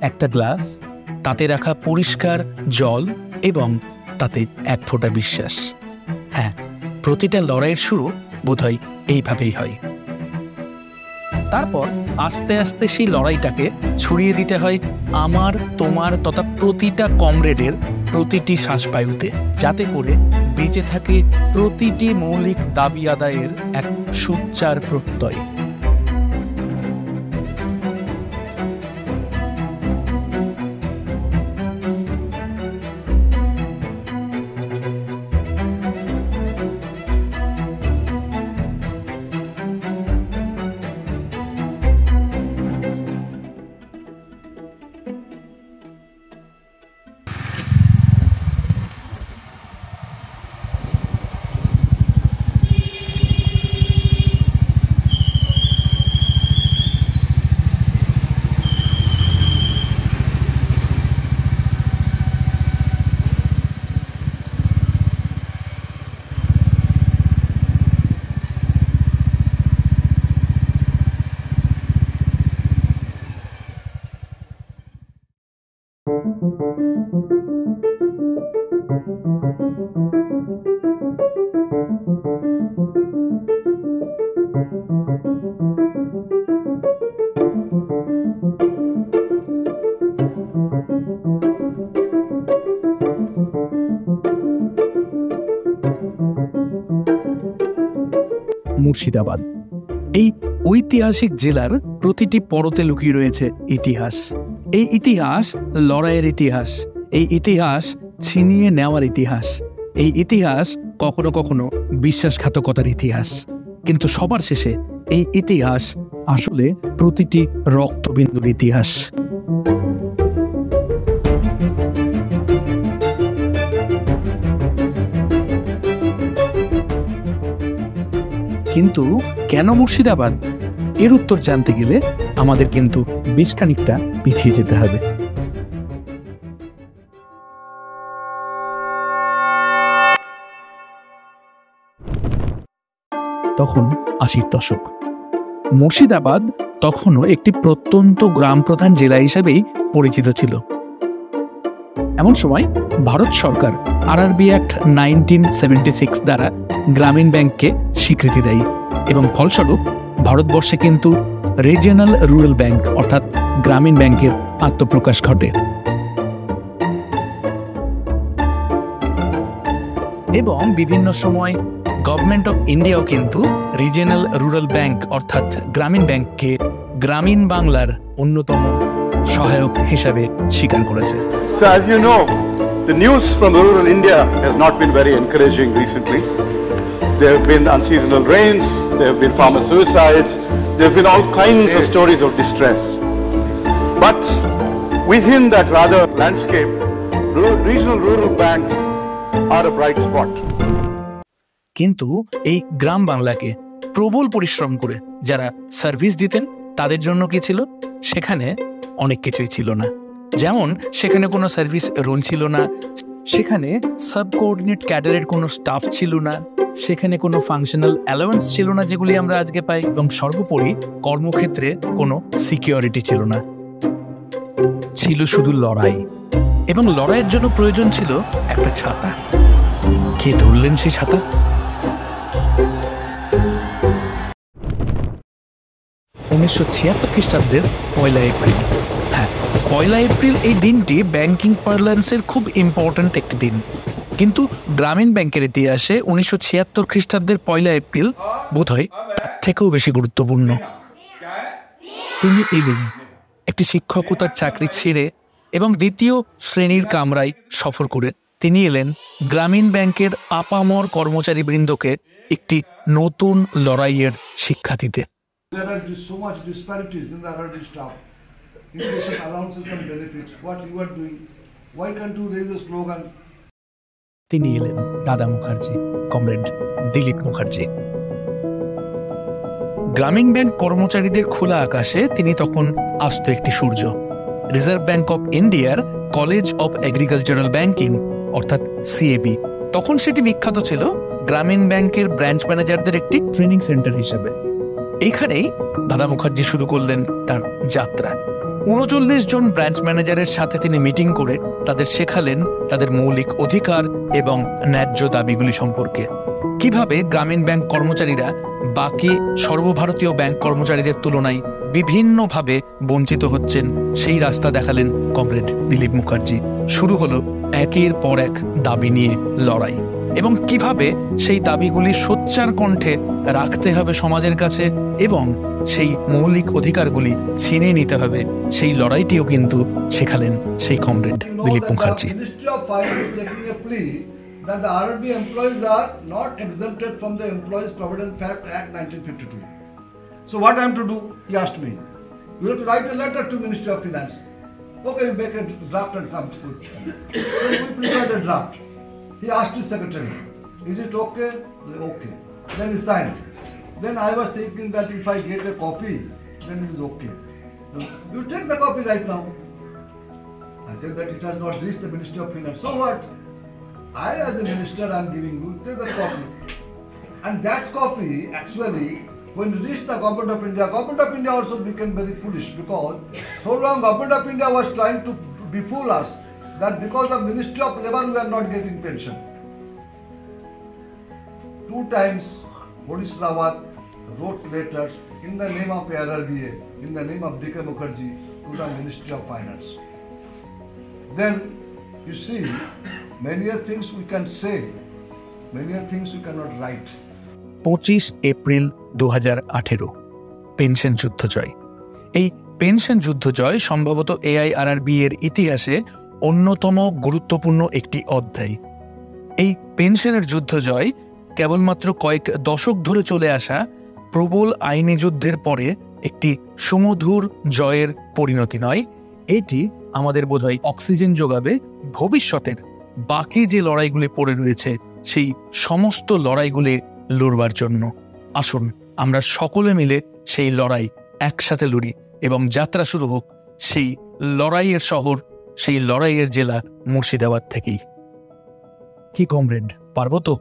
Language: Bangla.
একটা গ্লাস, তাতে রাখা পরিষ্কার জল এবং তাতে এক ফোঁটা বিশ্বাস। হ্যাঁ, প্রতিটা লড়াইয়ের শুরু বোধহয় এইভাবেই হয়। তারপর আস্তে আস্তে সেই লড়াইটাকে ছড়িয়ে দিতে হয় আমার, তোমার তথা প্রতিটা কমরেডের প্রতিটি শ্বাসবায়ুতে, যাতে করে বেঁচে থাকে প্রতিটি মৌলিক দাবি আদায়ের এক সুচ্চার প্রত্যয়। মুর্শিদাবাদ, এই ঐতিহাসিক জেলার প্রতিটি পরতে লুকিয়ে রয়েছে ইতিহাস। এই ইতিহাস লড়াইয়ের ইতিহাস, এই ইতিহাস ছিনিয়ে নেওয়ার ইতিহাস, এই ইতিহাস কখনো কখনো বিশ্বাসঘাতকতার ইতিহাস। কিন্তু সবার শেষে এই ইতিহাস আসলে প্রতিটি রক্তবিন্দুর ইতিহাস। কিন্তু কেন মুর্শিদাবাদ? এর উত্তর জানতে গেলে আমাদের কিন্তু বেশ খানিকটা পিছিয়ে যেতে হবে। তখন ৮০-র দশক। মুর্শিদাবাদ তখনও একটি প্রত্যন্ত গ্রাম প্রধান জেলা হিসেবেই পরিচিত ছিল। এমন সময় ভারত সরকার আরআরবি অ্যাক্ট 1976 দ্বারা গ্রামীণ ব্যাংককে স্বীকৃতি দেয় এবং ফলস্বরূপ ভারতবর্ষে কিন্তু রিজিয়নাল রুরাল ব্যাংক অর্থাৎ গ্রামীণ ব্যাংকের আত্মপ্রকাশ ঘটে। এবং বিভিন্ন সময় গভর্নমেন্ট অফ ইন্ডিয়াও কিন্তু রিজিয়নাল রুরাল ব্যাংক অর্থাৎ গ্রামীণ ব্যাংককে গ্রামীণ বাংলার অন্যতম সহায়ক হিসাবে স্বীকার করেছে। So as you know, the news from rural India has not been very encouraging recently. There have been unseasonal rains, there have been farmer suicides, there have been all kinds of stories of distress. But within that rather landscape, regional rural banks are a bright spot. কিন্তু এই গ্রাম বাংলাকে প্রবল পরিশ্রম করে যারা সার্ভিস দিতেন তাদের জন্য কি ছিল? সেখানে অনেক কিছুই ছিল না। যেমন সেখানে কোনো সার্ভিস রোল ছিল না, সেখানে সাব কোঅর্ডিনেট ক্যাডারের কোনো স্টাফ ছিল না, সেখানে কোনো ফাংশনাল অ্যালাওয়েন্স ছিল না যেগুলি আমরা আজকে পাই, এবং সর্বোপরি কর্মক্ষেত্রে কোনো সিকিউরিটি ছিল না। ছিল শুধু লড়াই, এবং লড়াইয়ের জন্য প্রয়োজন ছিল একটা ছাতা। কে ধরলেন সেই ছাতা? খ্রিস্টাব্দের ১লা এপ্রিল। হ্যাঁ, ১লা এপ্রিল এই দিনটি ব্যাংকিং পার্লান্সের খুব ইম্পর্ট্যান্ট একটি দিন। কিন্তু গ্রামীণ ব্যাংকের ইতিহাসে ১৯৭৬ খ্রিস্টাব্দের ১লা এপ্রিল বোধহয় তার থেকেও বেশি গুরুত্বপূর্ণ। তিনি এলেন একটি শিক্ষকতার চাকরি ছেড়ে এবং দ্বিতীয় শ্রেণীর কামরায় সফর করে তিনি এলেন গ্রামীণ ব্যাংকের আপামর কর্মচারী বৃন্দকে একটি নতুন লড়াইয়ের শিক্ষা দিতে। There are so much disparities in the RRD staff. Inflation allowances and benefits. What you are doing? Why can't you raise a slogan? তিনি এলেন দাদা মুখার্জি, কমরেড দিলীপ মুখার্জি। গ্রামীণ ব্যাংক কর্মচারীদের খোলা আকাশে তিনি তখন আস্ত একটি সূর্য। রিজার্ভ ব্যাংক অফ ইন্ডিয়ার কলেজ অফ এগ্রিকালচারাল ব্যাংকিং অর্থাৎ সিএবি, তখন সেটি বিখ্যাত ছিল গ্রামীণ ব্যাংকের ব্রাঞ্চ ম্যানেজারদের একটি ট্রেনিং সেন্টার হিসেবে। এইখানেই দাদা মুখার্জি শুরু করলেন তার যাত্রা। ৩৯ জন ব্রাঞ্চ ম্যানেজারের সাথে তিনি মিটিং করে তাদের শেখালেন তাদের মৌলিক অধিকার এবং ন্যায্য দাবিগুলি সম্পর্কে। কিভাবে গ্রামীণ ব্যাংক কর্মচারীরা বাকি সর্বভারতীয় ব্যাংক কর্মচারীদের তুলনায় বিভিন্নভাবে বঞ্চিত হচ্ছেন, সেই রাস্তা দেখালেন কমরেড দিলীপ মুখার্জি। শুরু হলো একের পর এক দাবি নিয়ে লড়াই, এবং কিভাবে সেই দাবিগুলি সোচ্চার কণ্ঠে রাখতে হবে সমাজের কাছে এবং সেই মৌলিক অধিকারগুলি ছিনিয়ে নিতে হবে, সেই লড়াইটিও কিন্তু শেখালেন সেই comrade Dilip Mukherjee. That the RRB employees are not exempted from the Employees Provident Fund Act 1952. So what I am to do? He asked me. You have to write a letter to Ministry of Finance. Okay, you make a draft and come to it. So we prepared a draft. He asked his secretary, is it okay? Okay. Then he signed. Then I was thinking that if I get a copy, then it is okay. You take the copy right now. I said that it has not reached the Ministry of Finance. So what? I, as a minister, I am giving you, take the copy. And that copy, actually, when it reached the Government of India also became very foolish, because so long Government of India was trying to befool us that because of Ministry of Labour we are not getting pension. 2 times Boris Rawat wrote letters in the name of RRBA, in the name of D.K. Mukherjee to the Ministry of Finance. Then, you see, many things we can say, many things we cannot write. 25 April 2018 pension যুদ্ধ জয়। এই পেনশন যুদ্ধ জয় সম্ভবত AIRRB এর ইতিহাসে অন্যতম গুরুত্বপূর্ণ একটি অধ্যায়। এই পেনশনের যুদ্ধ জয় কেবলমাত্র কয়েক দশক ধরে চলে আসা প্রবল আইনি যুদ্ধের পরে একটি সুমধুর জয়ের পরিণতি নয়, এটি আমাদের বোধহয় অক্সিজেন যোগাবে ভবিষ্যতের বাকি যে লড়াইগুলি পড়ে রয়েছে সেই সমস্ত লড়াইগুলি লড়বার জন্য। আসুন আমরা সকলে মিলে সেই লড়াই একসাথে লড়ি এবং যাত্রা শুরু হোক সেই লড়াইয়ের শহর, সেই লড়াইয়ের জেলা মুর্শিদাবাদ থেকেই। কি কমরেড, পারবো তো?